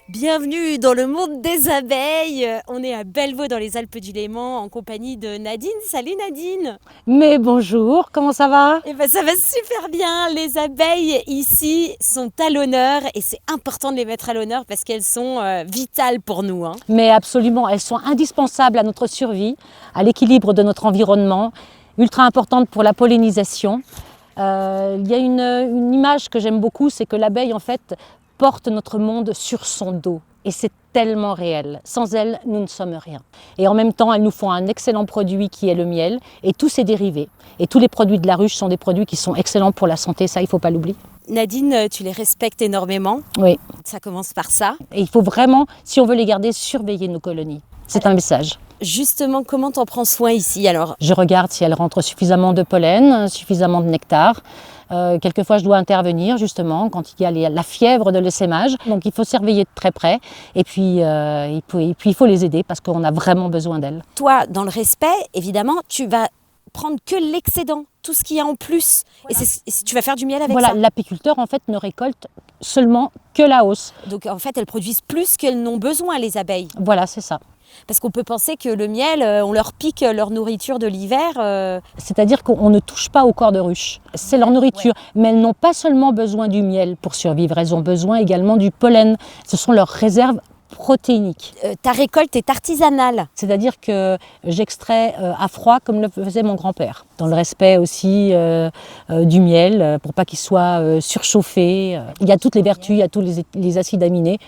Bienvenue dans le monde des abeilles. On est à Bellevaux dans les Alpes du Léman en compagnie de Nadine. Salut Nadine. Mais bonjour, comment ça va? Eh ben ça va super bien. Les abeilles ici sont à l'honneur et c'est important de les mettre à l'honneur parce qu'elles sont vitales pour nous. Mais absolument, elles sont indispensables à notre survie, à l'équilibre de notre environnement, ultra importantes pour la pollinisation. Il y a une image que j'aime beaucoup, c'est que l'abeille en fait porte notre monde sur son dos. Et c'est tellement réel. Sans elles, nous ne sommes rien. Et en même temps, elles nous font un excellent produit qui est le miel et tous ses dérivés. Et tous les produits de la ruche sont des produits qui sont excellents pour la santé, ça il ne faut pas l'oublier. Nadine, tu les respectes énormément. Oui. Ça commence par ça. Et il faut vraiment, si on veut les garder, surveiller nos colonies. C'est un message. Justement, comment t'en prends soin ici alors? Je regarde si elles rentrent suffisamment de pollen, suffisamment de nectar. Quelquefois, je dois intervenir justement quand il y a la fièvre de l'essaimage. Donc, il faut surveiller de très près. Et puis, il faut les aider parce qu'on a vraiment besoin d'elles. Toi, dans le respect, évidemment, tu vas prendre que l'excédent, tout ce qu'il y a en plus. Voilà. Et tu vas faire du miel avec ça. Voilà, l'apiculteur en fait ne récolte seulement que la hausse. Donc, en fait, elles produisent plus qu'elles n'ont besoin, les abeilles. Voilà, c'est ça. Parce qu'on peut penser que le miel, on leur pique leur nourriture de l'hiver. C'est-à-dire qu'on ne touche pas au corps de ruche. C'est leur nourriture. Ouais. Mais elles n'ont pas seulement besoin du miel pour survivre, elles ont besoin également du pollen. Ce sont leurs réserves protéiniques. Ta récolte est artisanale. C'est-à-dire que j'extrais à froid comme le faisait mon grand-père. Dans le respect aussi du miel, pour pas qu'il soit surchauffé. Il y a toutes les vertus, il y a tous les acides aminés.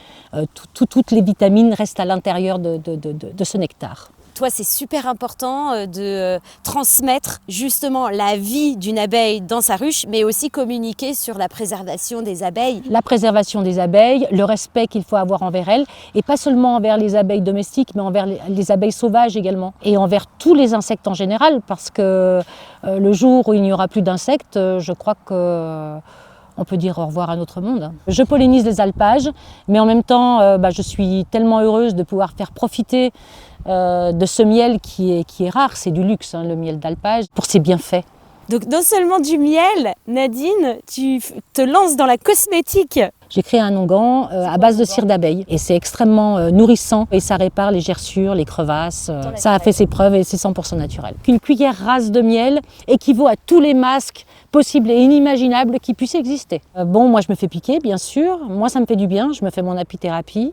Toutes les vitamines restent à l'intérieur de ce nectar. Toi, c'est super important de transmettre justement la vie d'une abeille dans sa ruche, mais aussi communiquer sur la préservation des abeilles. La préservation des abeilles, le respect qu'il faut avoir envers elles, et pas seulement envers les abeilles domestiques, mais envers les abeilles sauvages également, et envers tous les insectes en général, parce que le jour où il n'y aura plus d'insectes, je crois que... on peut dire au revoir à notre monde. Je pollinise les alpages, mais en même temps, je suis tellement heureuse de pouvoir faire profiter de ce miel qui est rare, c'est du luxe, le miel d'alpage, pour ses bienfaits. Donc non seulement du miel, Nadine, tu te lances dans la cosmétique. J'ai créé un onguent à base de cire d'abeille et c'est extrêmement nourrissant et ça répare les gerçures, les crevasses. Ça a fait ses preuves et c'est 100% naturel. Une cuillère rase de miel équivaut à tous les masques possibles et inimaginables qui puissent exister. Bon, moi je me fais piquer bien sûr, moi ça me fait du bien, je me fais mon apithérapie.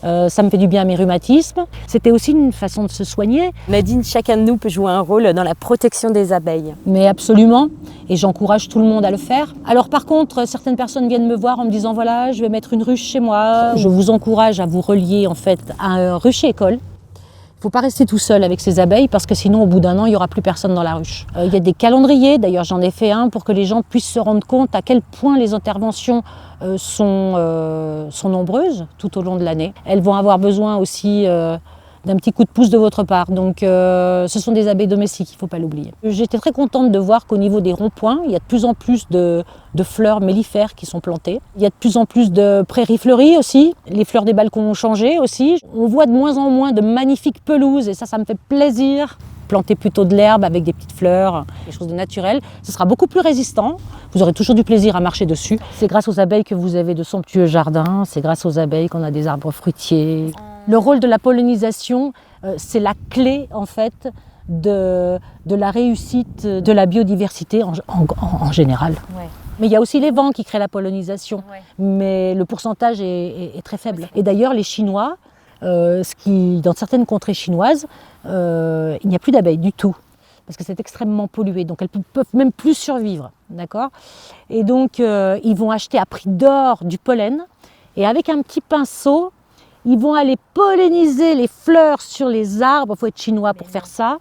Ça me fait du bien à mes rhumatismes. C'était aussi une façon de se soigner. Nadine, chacun de nous peut jouer un rôle dans la protection des abeilles. Mais absolument, et j'encourage tout le monde à le faire. Alors par contre, certaines personnes viennent me voir en me disant voilà, je vais mettre une ruche chez moi. Je vous encourage à vous relier en fait à un rucher-école. Il ne faut pas rester tout seul avec ses abeilles parce que sinon au bout d'un an il n'y aura plus personne dans la ruche. Il y a des calendriers, d'ailleurs j'en ai fait un pour que les gens puissent se rendre compte à quel point les interventions sont nombreuses tout au long de l'année. Elles vont avoir besoin aussi d'un petit coup de pouce de votre part. Donc ce sont des abeilles domestiques, il ne faut pas l'oublier. J'étais très contente de voir qu'au niveau des ronds-points, il y a de plus en plus de fleurs mellifères qui sont plantées. Il y a de plus en plus de prairies fleuries aussi. Les fleurs des balcons ont changé aussi. On voit de moins en moins de magnifiques pelouses et ça me fait plaisir. Planter plutôt de l'herbe avec des petites fleurs, quelque chose de naturel. Ce sera beaucoup plus résistant. Vous aurez toujours du plaisir à marcher dessus. C'est grâce aux abeilles que vous avez de somptueux jardins. C'est grâce aux abeilles qu'on a des arbres fruitiers. Le rôle de la pollinisation, c'est la clé en fait de la réussite de la biodiversité en général. Ouais. Mais il y a aussi les vents qui créent la pollinisation. Ouais. Mais le pourcentage est très faible. Et d'ailleurs, les Chinois, dans certaines contrées chinoises, il n'y a plus d'abeilles du tout. Parce que c'est extrêmement pollué. Donc elles peuvent même plus survivre. D'accord ? Et donc, ils vont acheter à prix d'or du pollen. Et avec un petit pinceau, ils vont aller polliniser les fleurs sur les arbres, il faut être chinois pour faire ça,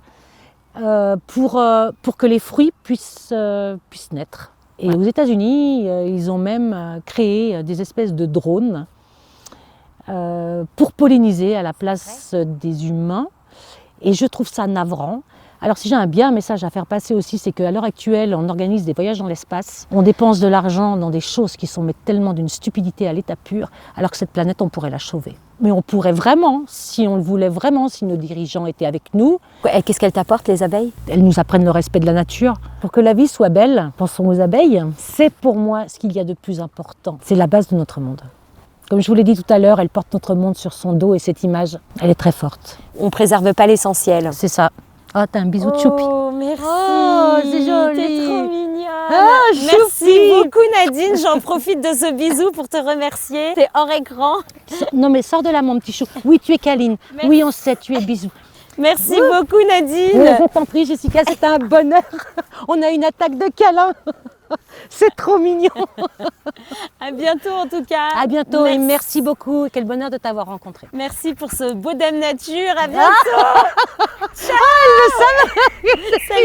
pour que les fruits puissent naître. Et aux États-Unis, ils ont même créé des espèces de drones pour polliniser à la place des humains. Et je trouve ça navrant Alors si j'ai un bien message à faire passer aussi, c'est qu'à l'heure actuelle, on organise des voyages dans l'espace, on dépense de l'argent dans des choses qui sont mais tellement d'une stupidité à l'état pur, alors que cette planète, on pourrait la sauver. Mais on pourrait vraiment, si on le voulait vraiment, si nos dirigeants étaient avec nous. Et qu'est-ce qu'elles t'apportent, les abeilles? Elles nous apprennent le respect de la nature. Pour que la vie soit belle, pensons aux abeilles, c'est pour moi ce qu'il y a de plus important. C'est la base de notre monde. Comme je vous l'ai dit tout à l'heure, elle porte notre monde sur son dos et cette image, elle est très forte. On ne préserve pas l'essentiel. C'est ça. Oh, t'as un bisou de choupi. Oh, merci. Oh, c'est joli. T'es trop mignonne. Ah, merci choupi. beaucoup, Nadine. J'en profite de ce bisou pour te remercier. T'es hors écran. Non mais sors de là, mon petit chou. Oui, tu es câline. Merci. Oui, on sait, tu es bisou. Merci beaucoup, Nadine. Oui, je t'en prie, Jessica, c'était un bonheur. On a une attaque de câlin. C'est trop mignon. À bientôt, en tout cas. À bientôt et merci beaucoup. Quel bonheur de t'avoir rencontré. Merci pour ce beau Dame Nature. À bientôt. Ciao. Ah, je le savais.